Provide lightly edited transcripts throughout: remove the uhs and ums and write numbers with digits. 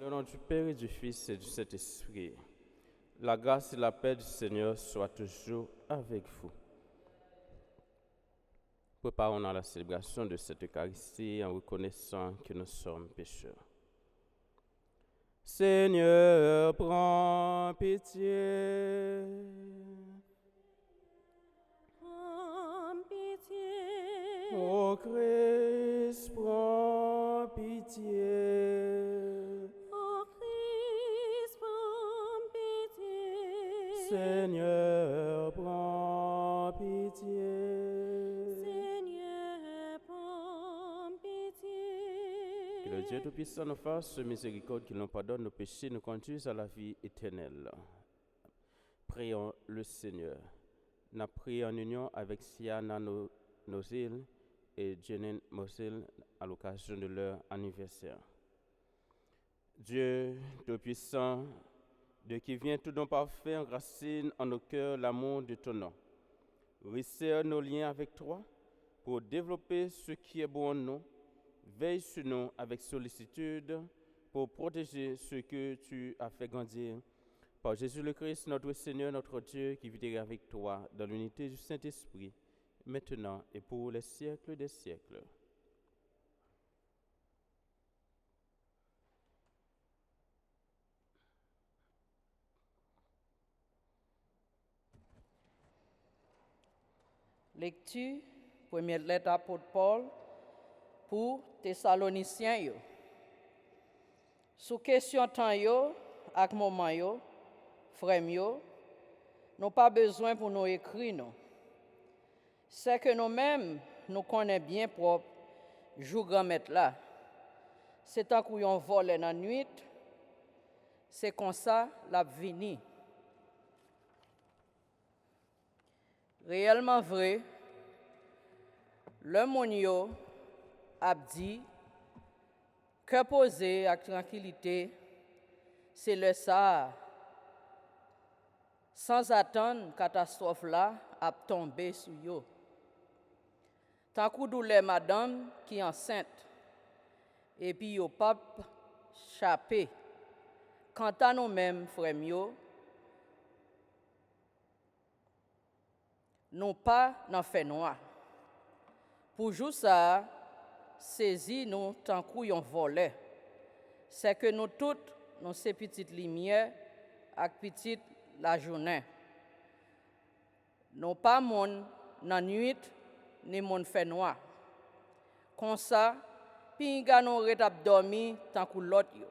Au nom du Père et du Fils et du Saint-Esprit, la grâce et la paix du Seigneur soient toujours avec vous. Préparons à la célébration de cette Eucharistie en reconnaissant que nous sommes pécheurs. Seigneur, prends pitié. Prends pitié. Ô Christ, prends pitié. Ô Christ, prends pitié. Seigneur, prends pitié. Seigneur, prends pitié. Que le Dieu Tout-Puissant nous fasse miséricorde, qu'il nous pardonne nos péchés, nous conduise à la vie éternelle. Prions le Seigneur. Nous avons prié en union avec Siana Nosil et Jeanine Mosil à l'occasion de leur anniversaire. Dieu Tout-Puissant, Dieu qui vient tout don parfait, enracine en nos cœurs l'amour de ton nom. Resserre nos liens avec toi pour développer ce qui est bon en nous. Veille sur nous avec sollicitude pour protéger ce que tu as fait grandir. Par Jésus le Christ, notre Seigneur, notre Dieu, qui vit avec toi dans l'unité du Saint-Esprit, maintenant et pour les siècles des siècles. Lecture, première lettre apôtre Paul pour Thessaloniciens yo. Sous question temps yo ak moment yo, frères yo, nous pas besoin pour nous écrire non. C'est que nous-mêmes nous connaissons bien propre jour grand maître là. C'est tant qu'on vole dans la nuit, c'est comme ça la vini. Réellement vrai, le monde a dit que poser avec tranquillité, c'est le ça. Sans attendre, catastrophe là a tombé sur yo. Tant que douleur madame qui est enceinte, et puis yo pas chapé. Quant à nous-mêmes, frères yo, non pas dans fait noir. Pour jouer ça, saisi nous tant qu'on volait. C'est que nous toutes, nous ces petites lumières, avec petite la journée. Nous pas mon dans nuit, ni mon fait noir. Comme ça, puis nous rétap dormi tant que l'autre yo.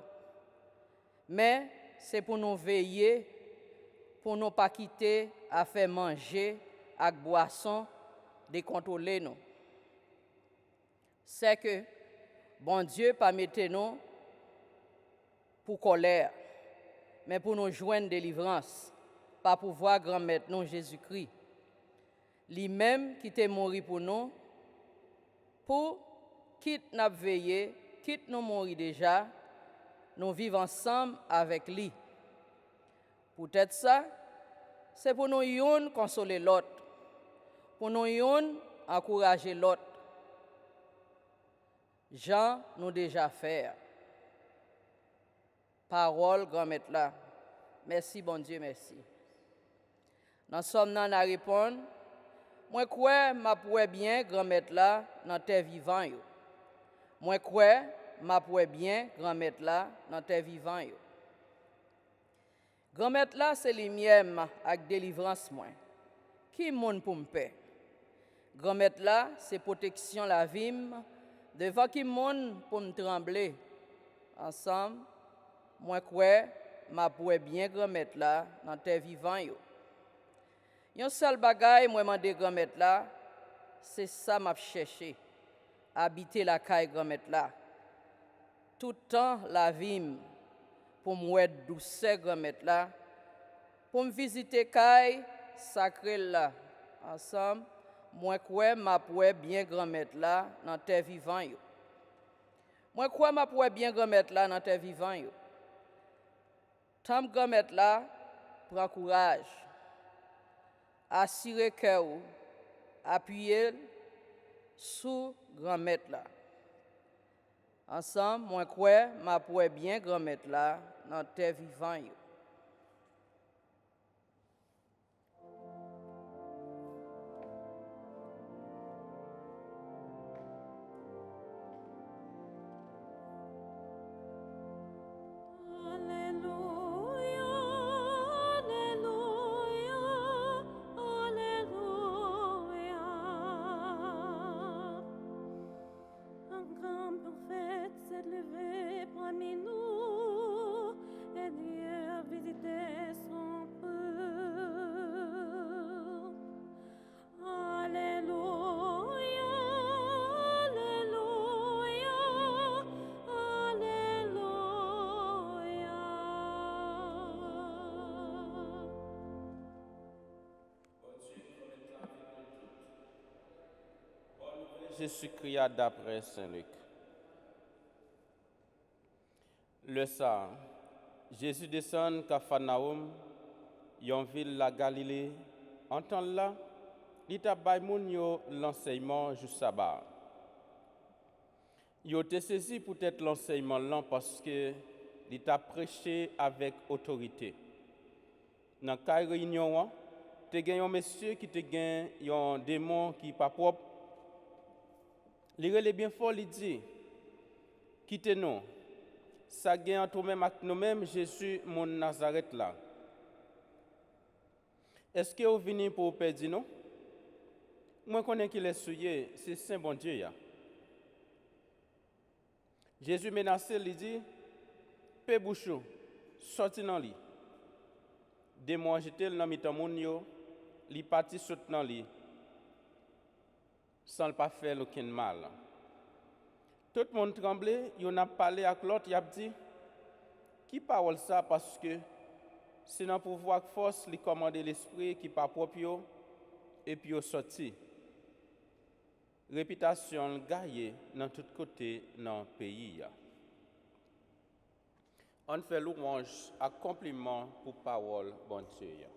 Mais c'est pour nous veiller, pour nous pas quitter à faire manger avec boisson, décontrôler nous. C'est que bon Dieu pas mettre nous pour colère, mais pour nous joindre délivrance, pas pour voir grand maître nous Jésus-Christ. Lui-même qui t'est mort pour nous, pour quitte nous veiller, quitte nous mourir déjà, nous vivons ensemble avec lui. Peut-être ça, c'est pour nous yon consoler l'autre, pour nous yon encourager l'autre. Jean nous déjà fait. Parole grand maître là. Merci bon Dieu, merci. Nous sommes dans la réponse. Moi crois m'a pourrait bien grand maître là dans terre vivant yo. Moi crois m'a pourrait bien grand maître là dans terre vivant yo. Grand maître là c'est lumière avec délivrance moi. Qui monde pour me paix. Grand maître là c'est protection la vie devant qui monde pour me trembler. Ensemble moi crois m'a pourrait bien grand maître là dans terre vivant yo. Yon seul bagay moi mande grand maître là, c'est ça m'a cherché. Habiter la caille grand maître là. Tout temps la vie pour moi douceur grand maître là. Pour me visiter caille sacré là. Ensemble, moi crois m'a pourrait bien grand maître là dans terre vivant yo. Moi crois m'a pourrait bien grand maître là dans terre vivant yo. Tant grand maître là prend courage. Assurer cœur, appuyer sous grand maître là. Ensemble, moi crois, ma pourrais bien grand-mère là, dans terre vivant yo. Alléluia, Alléluia, Alléluia. Un grand prophète s'est levé parmi nous et Dieu a visité son peuple. Alléluia, Alléluia, Alléluia. Jésus-Christ d'après Saint Luc. Le soir, Jésus descend à Capharnaüm, yon ville la Galilée. En temps là, il t'a bay moun yo l'enseignement juste sabbat. Yo te saisi peut-être l'enseignement là parce que il t'a prêché avec autorité. Dans la réunion, te gen yon monsieur qui te gen yon démon qui pas propre. Il relè bien fort, il dit, quittez-nous. Ça gagne entre nous-mêmes avec nous-mêmes, Jésus, mon Nazareth là. Est-ce que vous venez pour perdre nous? Moi, je connais qu'il est souillé, c'est Saint bon Dieu. Ya. Jésus menacé, il dit, Pé bouchou, sorti dans lui. Démon jeté dans mitan moun yo, li parti saute dans lui. Sans pas faire aucun mal. Tout le monde tremblait, il a parlé avec l'autre, il a dit, qui parle ça parce que c'est dans le pouvoir de force, il commande l'esprit qui pas propre et puis il sorti. Réputation gagnée dans tous côtés dans le pays. On fait louange à compliment pour parole bon Dieu.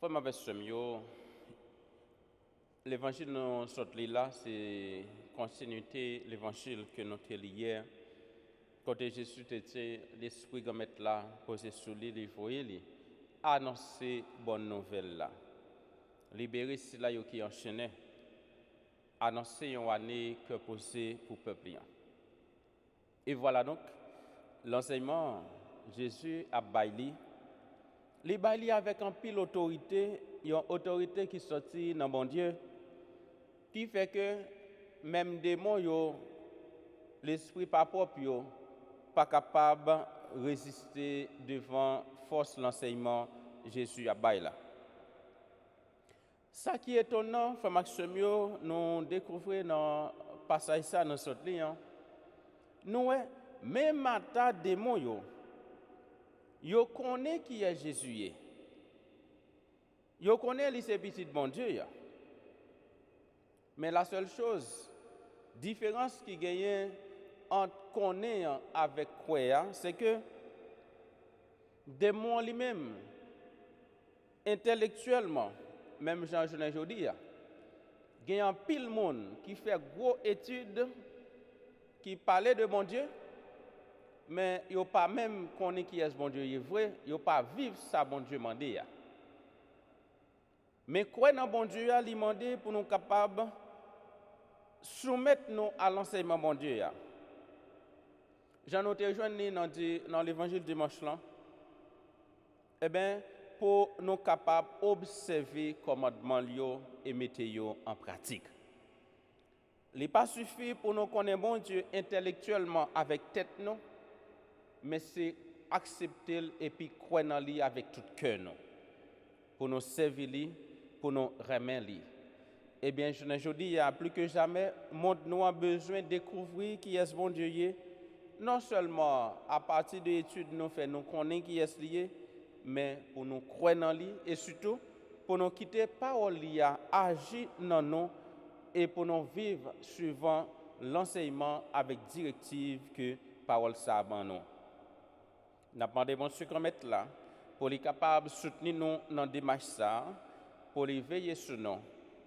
Frères et sœurs, l'évangile que nous sommes là, c'est continuité l'évangile que nous avons hier. Quand Jésus était l'esprit de mettre là, posé sur lui, il voyait, annoncer bonne nouvelle là. Libérer ceux qui enchaînaient, annoncer une année que posé pour le peuple. Et voilà donc, l'enseignement, Jésus a bailli. Les bailli avec un pile autorité, une autorité qui sortit dans bon Dieu, qui fait que même des démons, l'esprit pas propre, pas capable de résister devant force l'enseignement Jésus a bailli là. Ça qui est étonnant, frère Maximio, nous découvrons dans le passage ça dans notre livre, nous même à démons yo connaît qui est Jésus. Yo connaît li c'est petit bon Dieu. Mais la seule chose, différence qui gagne entre connaît avec quoi, c'est que démon lui-même, intellectuellement, même Jean-Journal aujourd'hui, il y a un pile monde qui fait gros études, qui parlait de bon Dieu, mais il n'y a pas même connaît qui est bon Dieu, il est vrai, il n'y a pas vivre ça bon Dieu mandé. Mais quoi dans bon Dieu, il demande pour nous capables soumettre nous à l'enseignement bon Dieu. J'en ai rejoint dans l'évangile dimanche là. Eh bien, pour nous capables d'observer commandement et mettre en pratique. Il n'est pas suffit pour nous connaître bon Dieu intellectuellement avec tête nous, mais c'est accepter et puis croire en lui avec tout cœur nous. Pour nous servir lui, pour nous remettre lui. Eh bien, je dis, il y a plus que jamais, monde nous a besoin de découvrir qui est bon Dieu. Non seulement à partir de l'étude nous fait nous connaître qui est lié, mais pour nous croire en lui et surtout pour nous quitter parole lui a agir dans nous et pour nous vivre suivant l'enseignement avec directive que parole ça dans nous. N'a demandé bon Dieu qu'on mette là pour les capables de soutenir nous dans des démarche ça, pour les veiller sur nous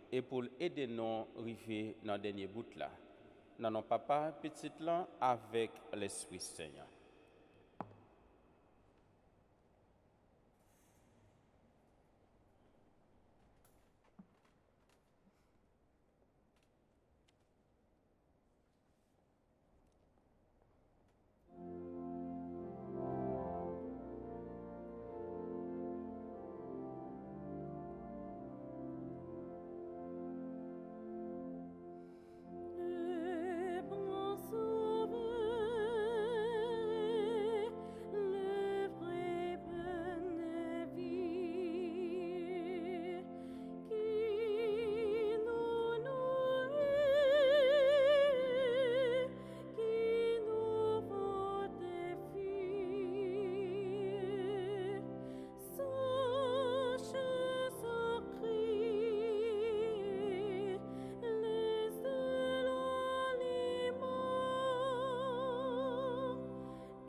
et pour aider nous à arriver dans le dernier bout là. Dans nos papa, petit là, avec l'Esprit Seigneur. Le bon sauveur, le vrai bénévie, qui nous nourrit, qui nous fortifie, sache son cri, les seuls aliments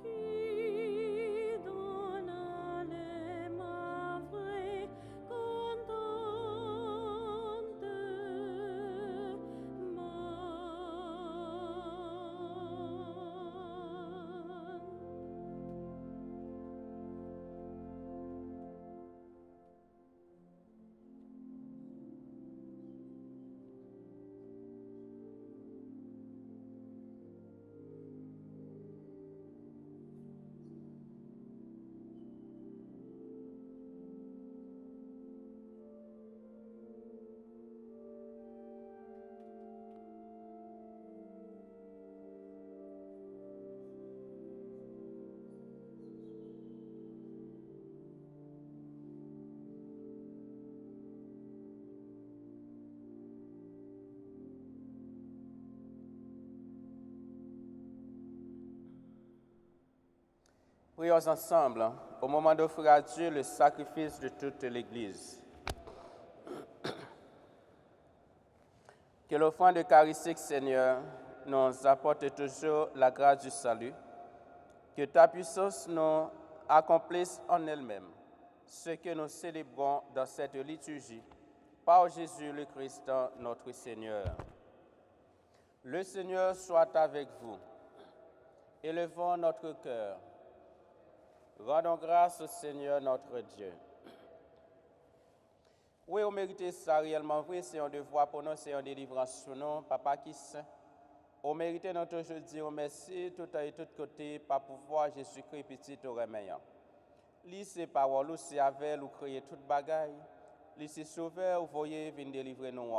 qui donnent à l'âme vraie contentement. Prions ensemble au moment d'offrir à Dieu le sacrifice de toute l'Église. Que l'offrande eucharistique, Seigneur, nous apporte toujours la grâce du salut. Que ta puissance nous accomplisse en elle-même ce que nous célébrons dans cette liturgie par Jésus le Christ, notre Seigneur. Le Seigneur soit avec vous. Élevons notre cœur. Rendons grâce au Seigneur notre Dieu. Oui, on mérite ça réellement vrai, c'est un devoir pour nous, c'est une délivrance sur nous, Papa qui saint. On mérite notre aujourd'hui, on merci tout à et tout côté, par pouvoir Jésus-Christ petit au remeillant. Lui, c'est parole, c'est avec, ou créer toute bagaille. Lui, c'est sauveur, vous voyez, venir délivrer nous.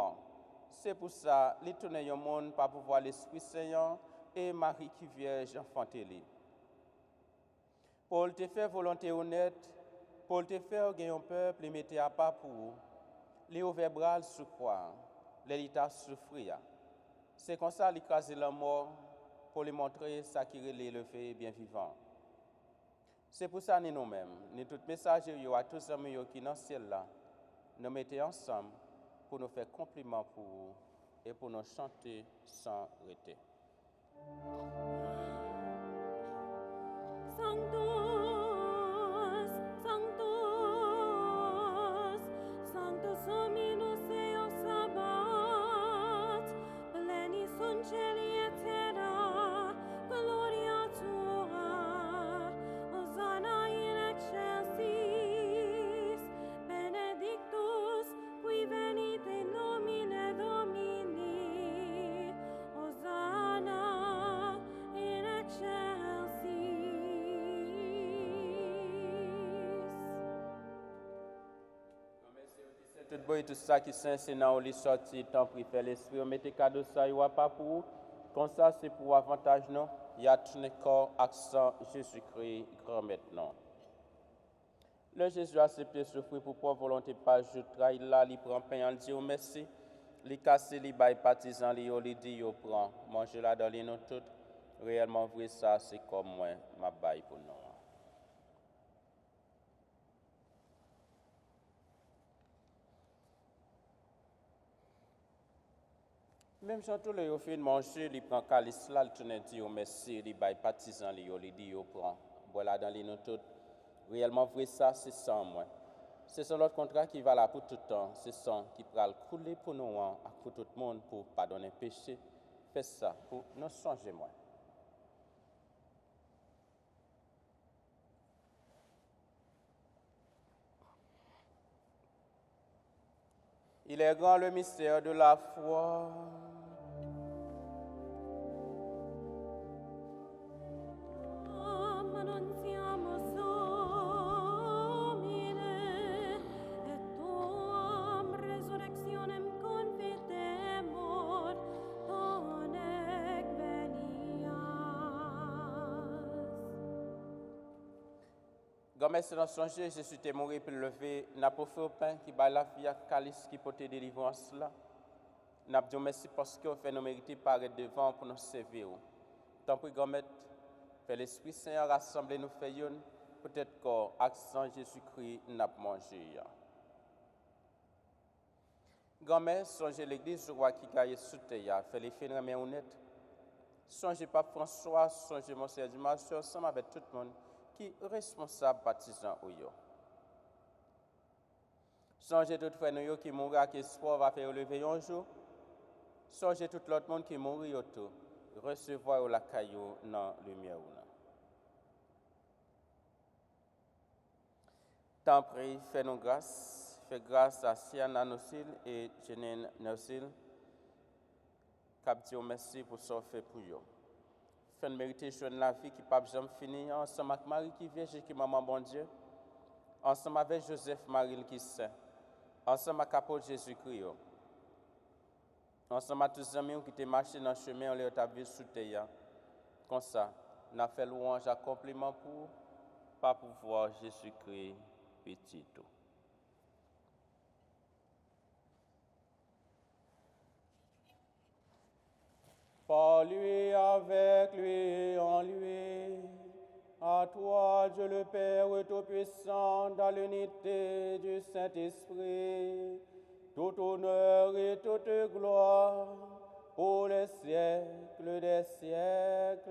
C'est pour ça, lui tourne au monde, par pouvoir l'Esprit Saint et Marie qui vierge enfantée. Pour te faire volonté honnête, pour te faire gagner un peuple, les mettre à part pour vous, les ouvrir bras sous croix, les l'état souffrir. C'est comme ça l'écraser la mort pour lui montrer ça qui est levé bien vivant. C'est pour ça nous-mêmes, nous tous messagers, à tous les amis qui sont dans le ciel là, nous mettons ensemble pour nous faire compliment pour vous et pour nous chanter sans arrêter. Sanctus, Sanctus, Sanctus Dominus Deus Sabaoth, pleni sunt celi et terra, gloria tua, Hosanna in excelsis, benedictus qui venit in nomine Domini, Hosanna in excelsis. Tout beau et tout ça qui s'enseigne les sorties, tant pis faire l'esprit, on mettez cadeau ça, il n'y a pas pour vous. Comme ça, c'est pour avantage, non? Il y a tout le corps, accent, Jésus-Christ, grand maintenant. Le Jésus a accepté souffrir pour propre volonté, pas je trahis là, il prend pain, il dit oh merci. Il casse, il baille partisan, il dit il prend. Manger là dans les nous toutes. Réellement vrai, ça, c'est comme moi, ma baille pour nous. Même si tout le fait manger, il prend calice là, il tourne dit oh merci, il baille partisan, il dit il prend. Voilà dans les nous toutes. Réellement vrai ça, c'est sans moi. C'est son autre contrat qui va là pour tout le temps. C'est son qui va le couler pour nous, pour tout le monde, pour pardonner péché. Fais ça pour nous changer moi. Il est grand le mystère de la foi. Annunziamo Domine, et tuam resurrectionem confitemur, donec venias. Comme c'est dans son jeu, Jésus t'est mort pour lever, n'a pas fait au pain qui bat la vie à calice qui porte délivrance là. N'a pas dit merci parce que vous fait nous mériter paraître devant pour nous servir. Tant pis, Gomet, fait l'Esprit Saint rassembler nous fait une, peut-être qu'accent Jésus-Christ n'a pas mangé. Gomet, songez l'église du roi qui gagne sous terre, fait les fins de honnête. Songez Pape François, songez Monseigneur Dumas, ensemble avec tout le monde qui est responsable baptisant ou yo. Songez tout frère nous qui mourra, qui espoir va faire lever un jour. Songez tout l'autre monde qui mourra tout, recevoir la caillou dans la lumière. Tant pis, fais-nous grâce, fais grâce à Siana Nosil et Jenine Nosil, cap Dieu merci pour ce fait pour eux. Fais mériter jeune la vie qui pas jamais fini ensemble avec Marie qui vierge qui maman bon Dieu, ensemble avec Joseph Marie qui saint, ensemble avec apôtre Jésus-Christ, ensemble avec tous les amis qui étaient marché dans le chemin, on les a vus sous terre. Comme ça, on a fait louange à compliment pour pas pouvoir Jésus-Christ petit tout. Par lui, avec lui, en lui, à toi, Dieu le Père Tout-Puissant, dans l'unité du Saint-Esprit, tout honneur et toute gloire, pour les siècles des siècles.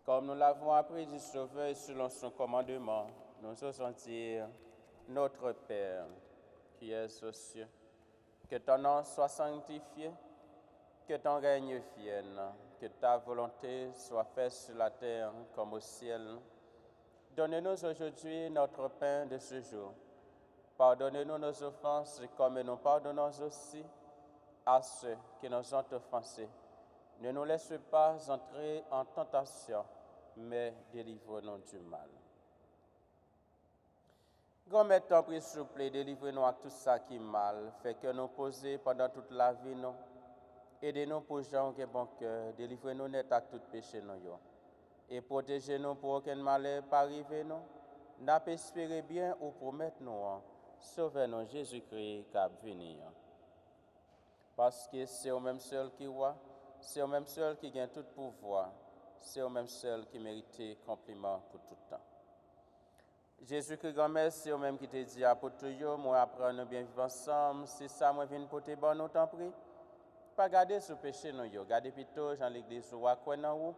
Comme nous l'avons appris du Sauveur selon son commandement, nous osons dire, notre Père, qui es aux cieux, que ton nom soit sanctifié, que ton règne vienne, que ta volonté soit faite sur la terre comme au ciel. Donne-nous aujourd'hui notre pain de ce jour. Pardonne-nous nos offenses comme nous pardonnons aussi à ceux qui nous ont offensés. Ne nous laisse pas entrer en tentation, mais délivre-nous du mal. Grand Maître, t'en prie, s'il vous plaît, délivre-nous à tout ça qui est mal, fait que nous poser pendant toute la vie, nous. Aidez-nous pour gens qui ont bon cœur, délivrez-nous net à tout péché, nous. Et protégez-nous pour aucun malheur pas arriver, nous. N'a pas espéré bien ou promettre nous, sauvez-nous Jésus-Christ qui a venu. Parce que c'est au même seul qui voit, c'est au même seul qui gagne tout pouvoir, c'est au même seul qui mérite compliment pour tout le temps. Jésus-Christ, grand-mère, c'est au même qui te dit à pour tout, moi après nous bien vivre ensemble, c'est ça, moi viens pour te bon, nous t'en prie. Pas garder ce péché, nous, gardez plutôt dans l'église, ou à quoi nous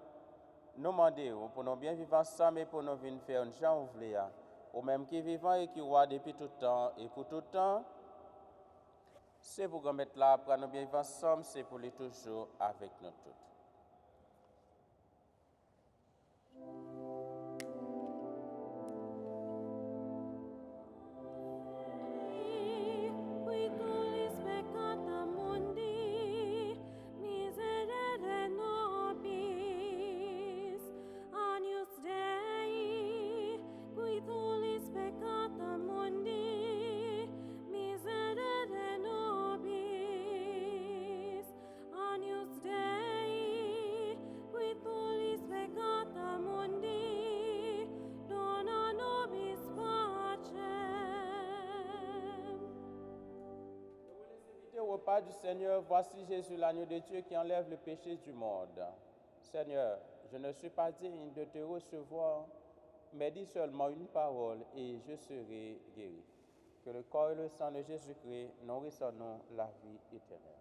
demandons pour nous bien vivre ensemble et pour nous venir faire une gens ouvriers, ou même qui vivant et qui roi depuis tout le temps et pour tout le temps. C'est pour qu'on mette là, pour nous bien vivre ensemble, c'est pour les toujours avec nous tous. Qui tulis peccata mundi, miserere nobis, Agnus Dei, qui tulis peccata mundi, miserere nobis, Agnus Dei, qui tulis peccata mundi, dona nobis pacem. Au repas du Seigneur, voici Jésus, l'agneau de Dieu qui enlève le péché du monde. Seigneur, je ne suis pas digne de te recevoir, mais dis seulement une parole et je serai guéri. Que le corps et le sang de Jésus-Christ nourrissent en nous la vie éternelle.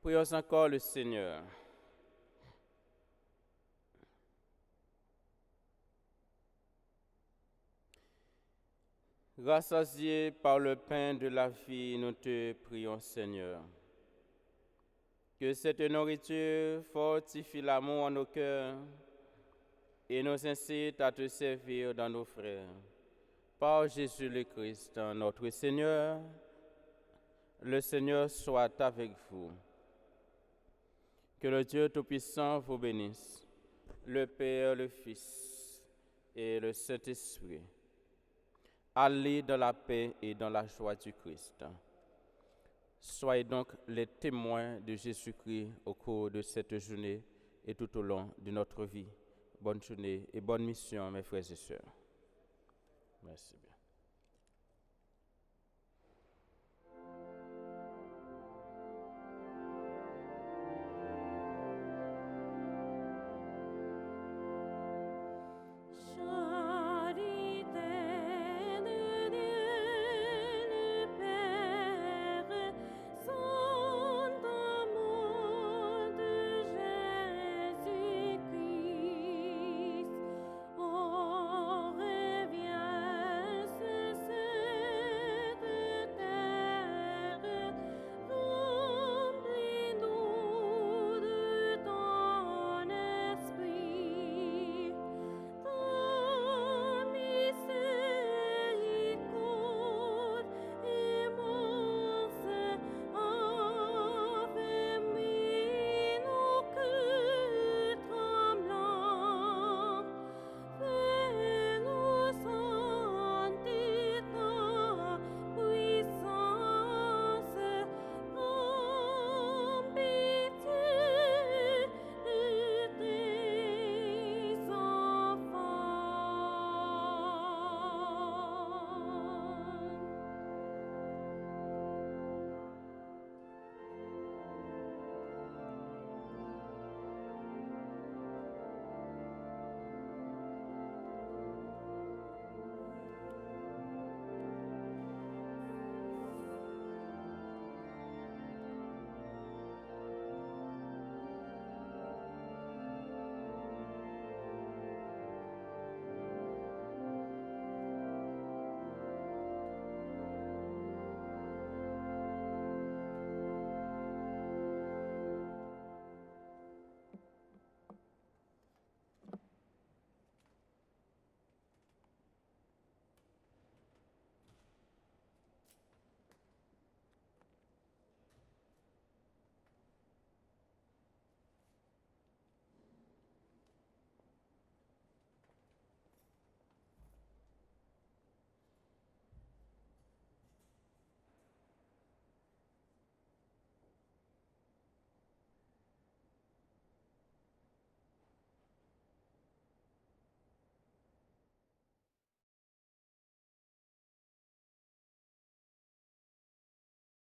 Prions encore le Seigneur. Rassasiés par le pain de la vie, nous te prions, Seigneur. Que cette nourriture fortifie l'amour en nos cœurs et nous incite à te servir dans nos frères. Par Jésus le Christ, notre Seigneur, le Seigneur soit avec vous. Que le Dieu Tout-Puissant vous bénisse, le Père, le Fils et le Saint-Esprit. Allez dans la paix et dans la joie du Christ. Soyez donc les témoins de Jésus-Christ au cours de cette journée et tout au long de notre vie. Bonne journée et bonne mission, mes frères et sœurs. Merci bien.